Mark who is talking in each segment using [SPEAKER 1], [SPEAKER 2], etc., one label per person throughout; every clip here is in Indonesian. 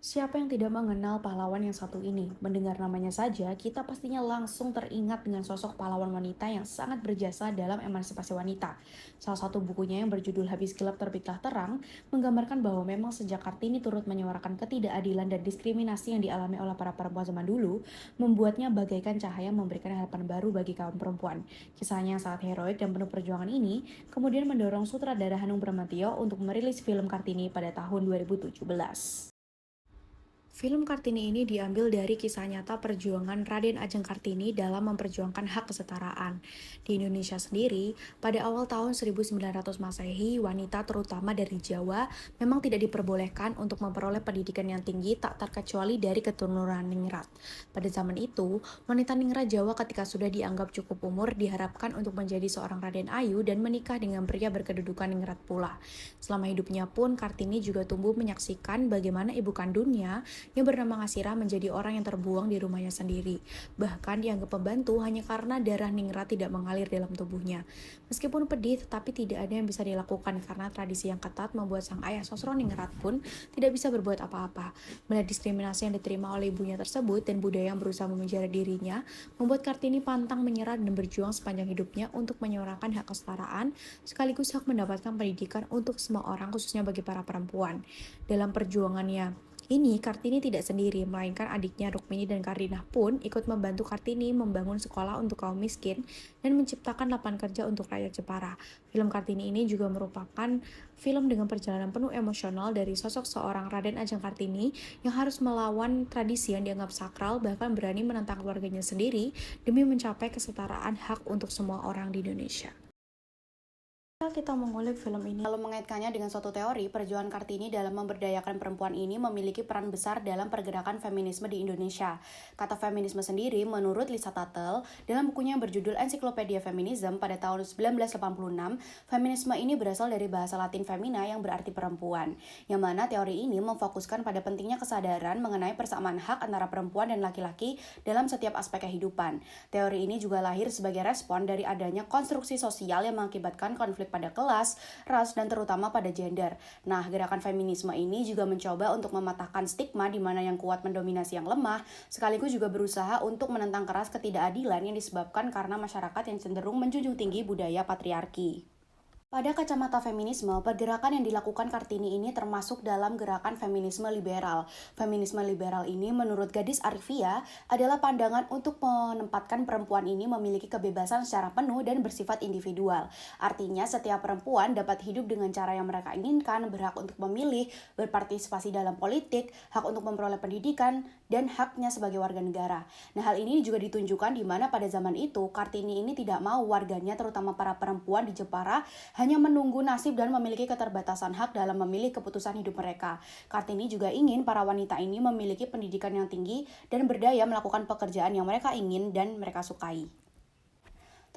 [SPEAKER 1] Siapa yang tidak mengenal pahlawan yang satu ini? Mendengar namanya saja, kita pastinya langsung teringat dengan sosok pahlawan wanita yang sangat berjasa dalam emansipasi wanita. Salah satu bukunya yang berjudul Habis Gelap Terbitlah Terang, menggambarkan bahwa memang sejak Kartini turut menyuarakan ketidakadilan dan diskriminasi yang dialami oleh para perempuan zaman dulu, membuatnya bagaikan cahaya memberikan harapan baru bagi kaum perempuan. Kisahnya yang sangat heroik dan penuh perjuangan ini, kemudian mendorong sutradara Hanung Bramantyo untuk merilis film Kartini pada tahun 2017. Film Kartini ini diambil dari kisah nyata perjuangan Raden Ajeng Kartini dalam memperjuangkan hak kesetaraan. Di Indonesia sendiri, pada awal tahun 1900 Masehi, wanita terutama dari Jawa memang tidak diperbolehkan untuk memperoleh pendidikan yang tinggi tak terkecuali dari keturunan ningrat. Pada zaman itu, wanita ningrat Jawa ketika sudah dianggap cukup umur diharapkan untuk menjadi seorang Raden Ayu dan menikah dengan pria berkedudukan ningrat pula. Selama hidupnya pun, Kartini juga tumbuh menyaksikan bagaimana ibu kandungnya yang bernama Ngasira menjadi orang yang terbuang di rumahnya sendiri. Bahkan dianggap pembantu hanya karena darah ningrat tidak mengalir dalam tubuhnya. Meskipun pedih, tetapi tidak ada yang bisa dilakukan karena tradisi yang ketat membuat sang ayah Sosro Ningrat pun tidak bisa berbuat apa-apa. Melihat diskriminasi yang diterima oleh ibunya tersebut dan budaya yang berusaha memenjara dirinya, membuat Kartini pantang menyerah dan berjuang sepanjang hidupnya untuk menyuarakan hak kesetaraan, sekaligus hak mendapatkan pendidikan untuk semua orang, khususnya bagi para perempuan. Dalam perjuangannya ini, Kartini tidak sendiri, melainkan adiknya Rukmini dan Karinah pun ikut membantu Kartini membangun sekolah untuk kaum miskin dan menciptakan lapangan kerja untuk rakyat Jepara. Film Kartini ini juga merupakan film dengan perjalanan penuh emosional dari sosok seorang Raden Ajeng Kartini yang harus melawan tradisi yang dianggap sakral, bahkan berani menentang keluarganya sendiri demi mencapai kesetaraan hak untuk semua orang di Indonesia. Kita mengulik film ini lalu mengaitkannya dengan suatu teori, perjuangan Kartini dalam memberdayakan perempuan ini memiliki peran besar dalam pergerakan feminisme di Indonesia. Kata feminisme sendiri menurut Lisa Tuttle dalam bukunya yang berjudul Encyclopedia Feminism pada tahun 1986, feminisme ini berasal dari bahasa Latin femina yang berarti perempuan, yang mana teori ini memfokuskan pada pentingnya kesadaran mengenai persamaan hak antara perempuan dan laki-laki dalam setiap aspek kehidupan. Teori ini juga lahir sebagai respon dari adanya konstruksi sosial yang mengakibatkan konflik pada kelas, ras, dan terutama pada gender. Nah, gerakan feminisme ini juga mencoba untuk mematahkan stigma di mana yang kuat mendominasi yang lemah, sekaligus juga berusaha untuk menentang keras ketidakadilan yang disebabkan karena masyarakat yang cenderung menjunjung tinggi budaya patriarki. Pada kacamata feminisme, pergerakan yang dilakukan Kartini ini termasuk dalam gerakan feminisme liberal. Feminisme liberal ini menurut Gadis Arifia adalah pandangan untuk menempatkan perempuan ini memiliki kebebasan secara penuh dan bersifat individual. Artinya setiap perempuan dapat hidup dengan cara yang mereka inginkan, berhak untuk memilih, berpartisipasi dalam politik, hak untuk memperoleh pendidikan, dan haknya sebagai warga negara. Nah, hal ini juga ditunjukkan di mana pada zaman itu Kartini ini tidak mau warganya terutama para perempuan di Jepara hanya menunggu nasib dan memiliki keterbatasan hak dalam memilih keputusan hidup mereka. Kartini juga ingin para wanita ini memiliki pendidikan yang tinggi dan berdaya melakukan pekerjaan yang mereka ingin dan mereka sukai.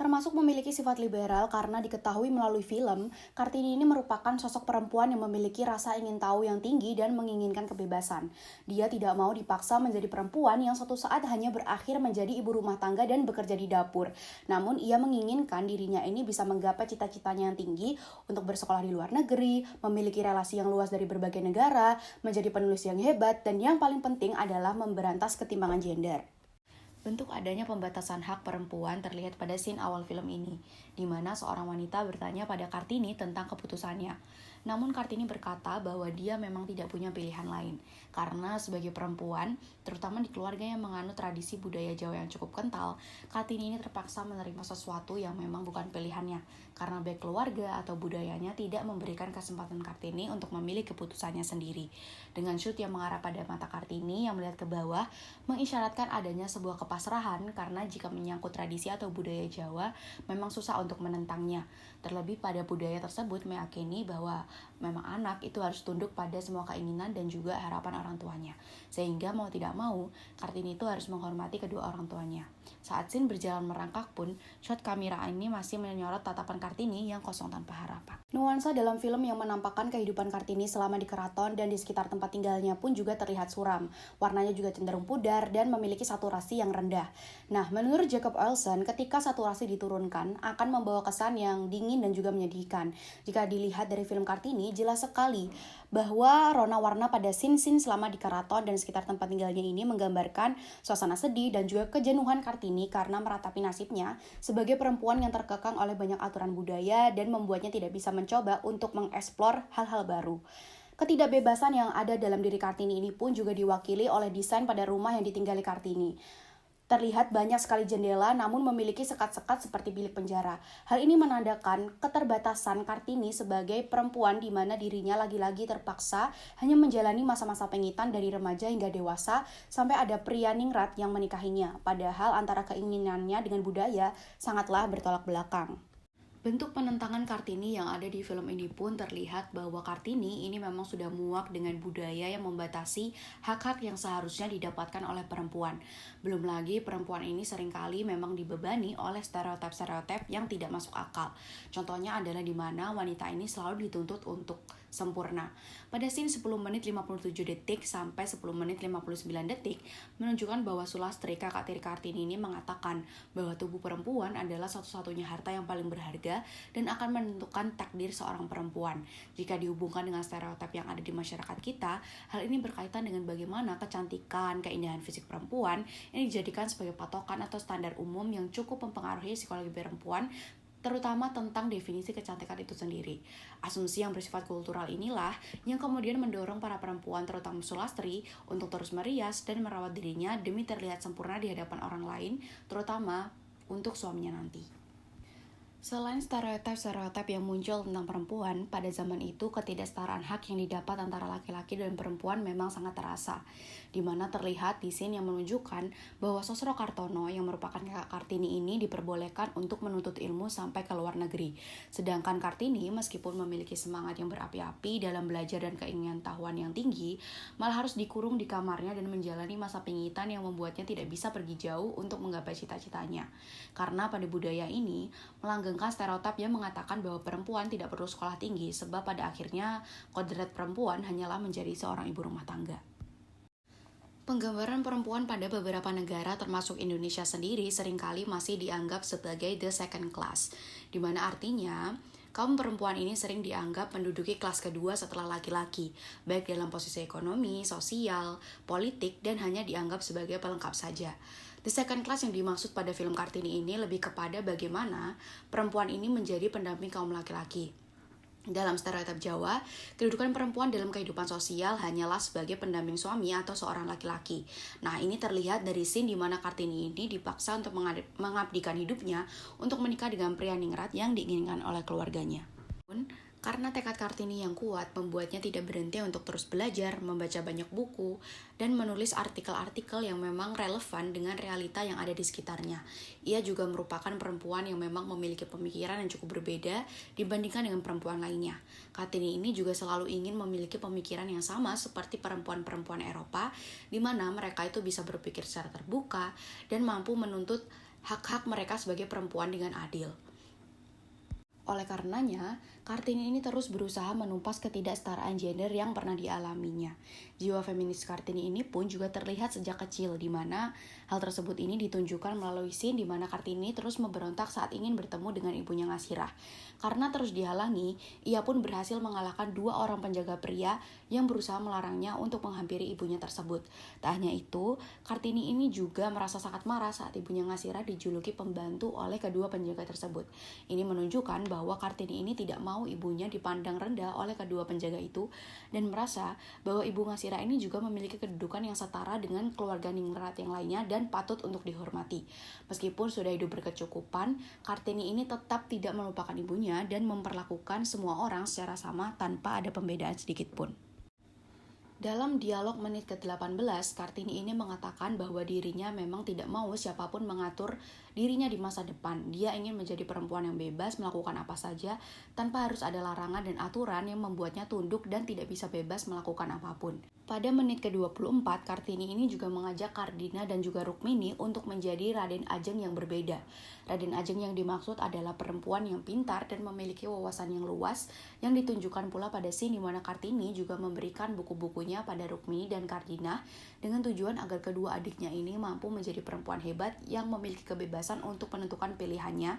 [SPEAKER 1] Termasuk memiliki sifat liberal karena diketahui melalui film, Kartini ini merupakan sosok perempuan yang memiliki rasa ingin tahu yang tinggi dan menginginkan kebebasan. Dia tidak mau dipaksa menjadi perempuan yang suatu saat hanya berakhir menjadi ibu rumah tangga dan bekerja di dapur. Namun ia menginginkan dirinya ini bisa menggapai cita-citanya yang tinggi untuk bersekolah di luar negeri, memiliki relasi yang luas dari berbagai negara, menjadi penulis yang hebat, dan yang paling penting adalah memberantas ketimpangan gender. Bentuk adanya pembatasan hak perempuan terlihat pada scene awal film ini, di mana seorang wanita bertanya pada Kartini tentang keputusannya. Namun Kartini berkata bahwa dia memang tidak punya pilihan lain, karena sebagai perempuan, terutama di keluarga yang menganut tradisi budaya Jawa yang cukup kental, Kartini ini terpaksa menerima sesuatu yang memang bukan pilihannya, karena baik keluarga atau budayanya tidak memberikan kesempatan Kartini untuk memilih keputusannya sendiri. Dengan shoot yang mengarah pada mata Kartini yang melihat ke bawah, mengisyaratkan adanya sebuah pasrahan karena jika menyangkut tradisi atau budaya Jawa memang susah untuk menentangnya. Terlebih pada budaya tersebut meyakini bahwa memang anak itu harus tunduk pada semua keinginan dan juga harapan orang tuanya. Sehingga mau tidak mau, Kartini itu harus menghormati kedua orang tuanya. Saat scene berjalan merangkak pun, shot kamera ini masih menyorot tatapan Kartini yang kosong tanpa harapan. Nuansa dalam film yang menampakkan kehidupan Kartini selama di keraton dan di sekitar tempat tinggalnya pun juga terlihat suram. Warnanya juga cenderung pudar dan memiliki saturasi yang rendah. Nah, menurut Jacob Olson, ketika saturasi diturunkan akan membawa kesan yang dingin dan juga menyedihkan. Jika dilihat dari film Kartini, ini jelas sekali bahwa warna-warna pada scene-scene selama di keraton dan sekitar tempat tinggalnya ini menggambarkan suasana sedih dan juga kejenuhan Kartini karena meratapi nasibnya sebagai perempuan yang terkekang oleh banyak aturan budaya dan membuatnya tidak bisa mencoba untuk mengeksplor hal-hal baru. Ketidakbebasan yang ada dalam diri Kartini ini pun juga diwakili oleh desain pada rumah yang ditinggali Kartini. Terlihat banyak sekali jendela namun memiliki sekat-sekat seperti bilik penjara. Hal ini menandakan keterbatasan Kartini sebagai perempuan di mana dirinya lagi-lagi terpaksa hanya menjalani masa-masa pengitan dari remaja hingga dewasa sampai ada pria ningrat yang menikahinya. Padahal antara keinginannya dengan budaya sangatlah bertolak belakang. Bentuk penentangan Kartini yang ada di film ini pun terlihat bahwa Kartini ini memang sudah muak dengan budaya yang membatasi hak-hak yang seharusnya didapatkan oleh perempuan. Belum lagi perempuan ini seringkali memang dibebani oleh stereotip-stereotip yang tidak masuk akal. Contohnya adalah di mana wanita ini selalu dituntut untuk sempurna. Pada scene 10 menit 57 detik sampai 10 menit 59 detik menunjukkan bahwa Sulastri, kakak tiri Kartini ini mengatakan bahwa tubuh perempuan adalah satu-satunya harta yang paling berharga dan akan menentukan takdir seorang perempuan. Jika dihubungkan dengan stereotip yang ada di masyarakat kita, hal ini berkaitan dengan bagaimana kecantikan, keindahan fisik perempuan ini dijadikan sebagai patokan atau standar umum yang cukup mempengaruhi psikologi perempuan, terutama tentang definisi kecantikan itu sendiri. Asumsi yang bersifat kultural inilah yang kemudian mendorong para perempuan, terutama Sulastri, untuk terus merias dan merawat dirinya demi terlihat sempurna di hadapan orang lain, terutama untuk suaminya nanti. Selain stereotip-stereotip yang muncul tentang perempuan, pada zaman itu ketidaksetaraan hak yang didapat antara laki-laki dan perempuan memang sangat terasa, di mana terlihat di scene yang menunjukkan bahwa Sosro Kartono yang merupakan kakak Kartini ini diperbolehkan untuk menuntut ilmu sampai ke luar negeri. Sedangkan Kartini meskipun memiliki semangat yang berapi-api dalam belajar dan keinginan tahuan yang tinggi, malah harus dikurung di kamarnya dan menjalani masa pengitan yang membuatnya tidak bisa pergi jauh untuk menggapai cita-citanya. Karena pada budaya ini melanggengkan stereotip yang mengatakan bahwa perempuan tidak perlu sekolah tinggi sebab pada akhirnya kodrat perempuan hanyalah menjadi seorang ibu rumah tangga. Penggambaran perempuan pada beberapa negara termasuk Indonesia sendiri seringkali masih dianggap sebagai the second class, di mana artinya kaum perempuan ini sering dianggap menduduki kelas kedua setelah laki-laki, baik dalam posisi ekonomi, sosial, politik, dan hanya dianggap sebagai pelengkap saja. The second class yang dimaksud pada film Kartini ini lebih kepada bagaimana perempuan ini menjadi pendamping kaum laki-laki. Dalam stereotip Jawa, kedudukan perempuan dalam kehidupan sosial hanyalah sebagai pendamping suami atau seorang laki-laki. Nah, ini terlihat dari scene di mana Kartini ini dipaksa untuk mengabdikan hidupnya untuk menikah dengan pria ningrat yang diinginkan oleh keluarganya. Karena tekad Kartini yang kuat membuatnya tidak berhenti untuk terus belajar, membaca banyak buku, dan menulis artikel-artikel yang memang relevan dengan realita yang ada di sekitarnya. Ia juga merupakan perempuan yang memang memiliki pemikiran yang cukup berbeda dibandingkan dengan perempuan lainnya. Kartini ini juga selalu ingin memiliki pemikiran yang sama seperti perempuan-perempuan Eropa, di mana mereka itu bisa berpikir secara terbuka dan mampu menuntut hak-hak mereka sebagai perempuan dengan adil. Oleh karenanya, Kartini ini terus berusaha menumpas ketidaksetaraan gender yang pernah dialaminya. Jiwa feminis Kartini ini pun juga terlihat sejak kecil, di mana hal tersebut ini ditunjukkan melalui scene di mana Kartini terus memberontak saat ingin bertemu dengan ibunya Ngasirah. Karena terus dihalangi, ia pun berhasil mengalahkan 2 orang penjaga pria yang berusaha melarangnya untuk menghampiri ibunya tersebut. Tak hanya itu, Kartini ini juga merasa sangat marah saat ibunya Ngasirah dijuluki pembantu oleh kedua penjaga tersebut. Ini menunjukkan bahwa Kartini ini tidak mau ibunya dipandang rendah oleh kedua penjaga itu dan merasa bahwa ibu Ngasirah ini juga memiliki kedudukan yang setara dengan keluarga ningrat yang lainnya dan patut untuk dihormati. Meskipun sudah hidup berkecukupan, Kartini ini tetap tidak melupakan ibunya dan memperlakukan semua orang secara sama tanpa ada pembedaan sedikit pun. Dalam dialog menit ke-18, Kartini ini mengatakan bahwa dirinya memang tidak mau siapapun mengatur dirinya di masa depan. Dia ingin menjadi perempuan yang bebas melakukan apa saja tanpa harus ada larangan dan aturan yang membuatnya tunduk dan tidak bisa bebas melakukan apapun. Pada menit ke-24, Kartini ini juga mengajak Kardina dan juga Rukmini untuk menjadi Raden Ajeng yang berbeda. Raden Ajeng yang dimaksud adalah perempuan yang pintar dan memiliki wawasan yang luas, yang ditunjukkan pula pada scene di mana Kartini juga memberikan buku-bukunya pada Rukmini dan Kardina dengan tujuan agar kedua adiknya ini mampu menjadi perempuan hebat yang memiliki kebebasan untuk menentukan pilihannya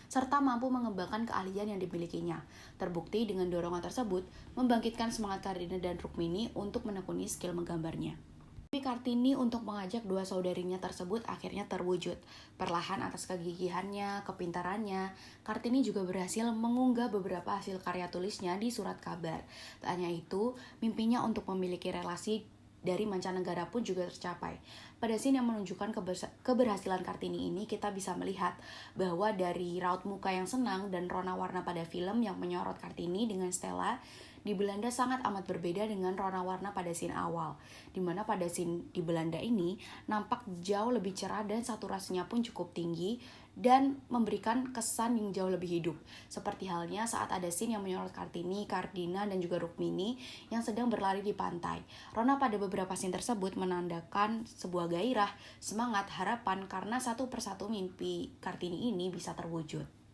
[SPEAKER 1] serta mampu mengembangkan keahlian yang dimilikinya. Terbukti dengan dorongan tersebut, membangkitkan semangat Kartini dan Rukmini untuk menekuni skill menggambarnya. Tapi Kartini untuk mengajak dua saudarinya tersebut akhirnya terwujud. Perlahan atas kegigihannya, kepintarannya, Kartini juga berhasil mengunggah beberapa hasil karya tulisnya di surat kabar. Tak hanya itu, mimpinya untuk memiliki relasi dari mancanegara pun juga tercapai. Pada scene yang menunjukkan keberhasilan Kartini ini, kita bisa melihat bahwa dari raut muka yang senang dan rona warna pada film yang menyorot Kartini dengan Stella di Belanda sangat amat berbeda dengan rona warna pada scene awal, di mana pada scene di Belanda ini nampak jauh lebih cerah dan saturasinya pun cukup tinggi dan memberikan kesan yang jauh lebih hidup. Seperti halnya saat ada scene yang menyorot Kartini, Kardina, dan juga Rukmini yang sedang berlari di pantai. Rona pada beberapa scene tersebut menandakan sebuah gairah, semangat, harapan karena satu persatu mimpi Kartini ini bisa terwujud.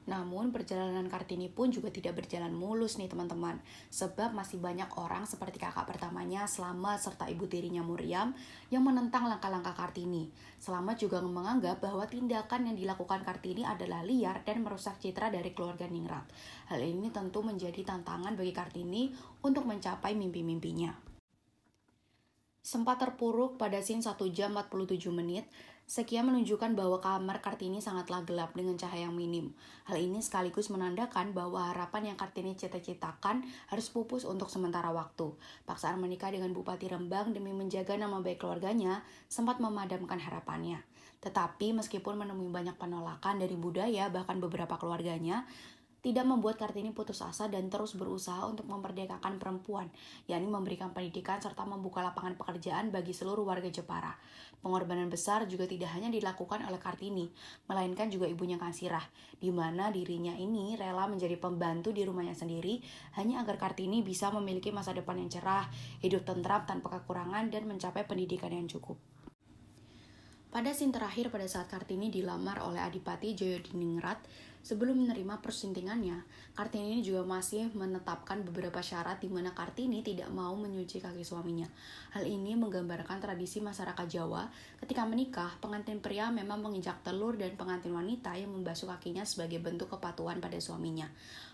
[SPEAKER 1] Namun perjalanan Kartini pun juga tidak berjalan mulus nih teman-teman. Sebab masih banyak orang seperti kakak pertamanya Slamet serta ibu tirinya Muryam yang menentang langkah-langkah Kartini. Slamet juga menganggap bahwa tindakan yang dilakukan Kartini adalah liar dan merusak citra dari keluarga Ningrat. Hal ini tentu menjadi tantangan bagi Kartini untuk mencapai mimpi-mimpinya. Sempat terpuruk pada scene 1 jam 47 menit, sekian menunjukkan bahwa kamar Kartini sangatlah gelap dengan cahaya yang minim. Hal ini sekaligus menandakan bahwa harapan yang Kartini cita-citakan harus pupus untuk sementara waktu. Paksaan menikah dengan Bupati Rembang demi menjaga nama baik keluarganya sempat memadamkan harapannya. Tetapi meskipun menemui banyak penolakan dari budaya bahkan beberapa keluarganya, tidak membuat Kartini putus asa dan terus berusaha untuk memerdekakan perempuan, yakni memberikan pendidikan serta membuka lapangan pekerjaan bagi seluruh warga Jepara. Pengorbanan besar juga tidak hanya dilakukan oleh Kartini, melainkan juga ibunya Kansirah, di mana dirinya ini rela menjadi pembantu di rumahnya sendiri hanya agar Kartini bisa memiliki masa depan yang cerah, hidup tentram tanpa kekurangan, dan mencapai pendidikan yang cukup. Pada scene terakhir pada saat Kartini dilamar oleh Adipati Joyodiningrat, sebelum menerima persuntingannya, Kartini ini juga masih menetapkan beberapa syarat di mana Kartini tidak mau menyuci kaki suaminya. Hal ini menggambarkan tradisi masyarakat Jawa, ketika menikah, pengantin pria memang menginjak telur dan pengantin wanita yang membasuh kakinya sebagai bentuk kepatuhan pada suaminya.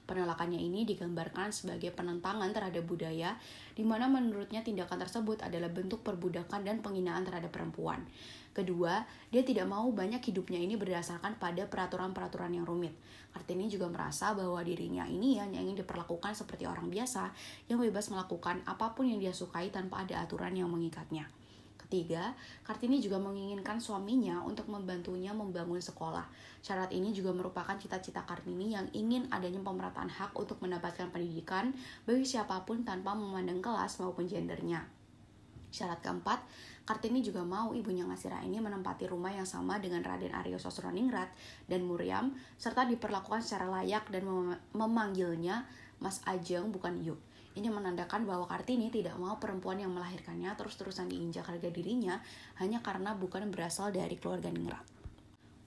[SPEAKER 1] Penolakannya ini digambarkan sebagai penentangan terhadap budaya, di mana menurutnya tindakan tersebut adalah bentuk perbudakan dan penghinaan terhadap perempuan. Kedua, dia tidak mau banyak hidupnya ini berdasarkan pada peraturan-peraturan yang rumit. Kartini juga merasa bahwa dirinya ini hanya ingin diperlakukan seperti orang biasa yang bebas melakukan apapun yang dia sukai tanpa ada aturan yang mengikatnya. Ketiga, Kartini juga menginginkan suaminya untuk membantunya membangun sekolah. Syarat ini juga merupakan cita-cita Kartini yang ingin adanya pemerataan hak untuk mendapatkan pendidikan bagi siapapun tanpa memandang kelas maupun gendernya. Syarat keempat, Kartini juga mau ibunya Ngasira ini menempati rumah yang sama dengan Raden Aryo Sosroningrat dan Muryam, serta diperlakukan secara layak dan memanggilnya Mas Ajeng bukan Yuk. Ini menandakan bahwa Kartini tidak mau perempuan yang melahirkannya terus-terusan diinjak harga dirinya hanya karena bukan berasal dari keluarga Ningrat.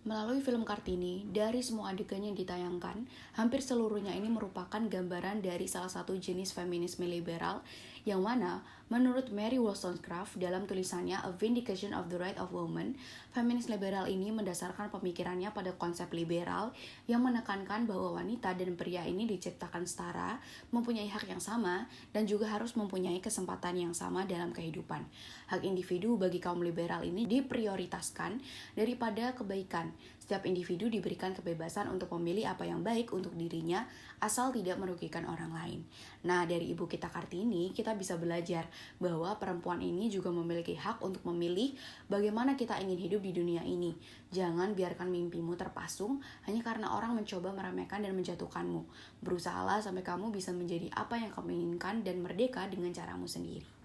[SPEAKER 1] Melalui film Kartini, dari semua adegan yang ditayangkan, hampir seluruhnya ini merupakan gambaran dari salah satu jenis feminisme liberal yang mana, menurut Mary Wollstonecraft dalam tulisannya A Vindication of the Right of Woman, feminis liberal ini mendasarkan pemikirannya pada konsep liberal yang menekankan bahwa wanita dan pria ini diciptakan setara, mempunyai hak yang sama, dan juga harus mempunyai kesempatan yang sama dalam kehidupan. Hak individu bagi kaum liberal ini diprioritaskan daripada kebaikan. Setiap individu diberikan kebebasan untuk memilih apa yang baik untuk dirinya, asal tidak merugikan orang lain. Nah, dari ibu kita Kartini, kita bisa belajar bahwa perempuan ini juga memiliki hak untuk memilih bagaimana kita ingin hidup di dunia ini. Jangan biarkan mimpimu terpasung hanya karena orang mencoba meremehkan dan menjatuhkanmu. Berusahalah sampai kamu bisa menjadi apa yang kamu inginkan dan merdeka dengan caramu sendiri.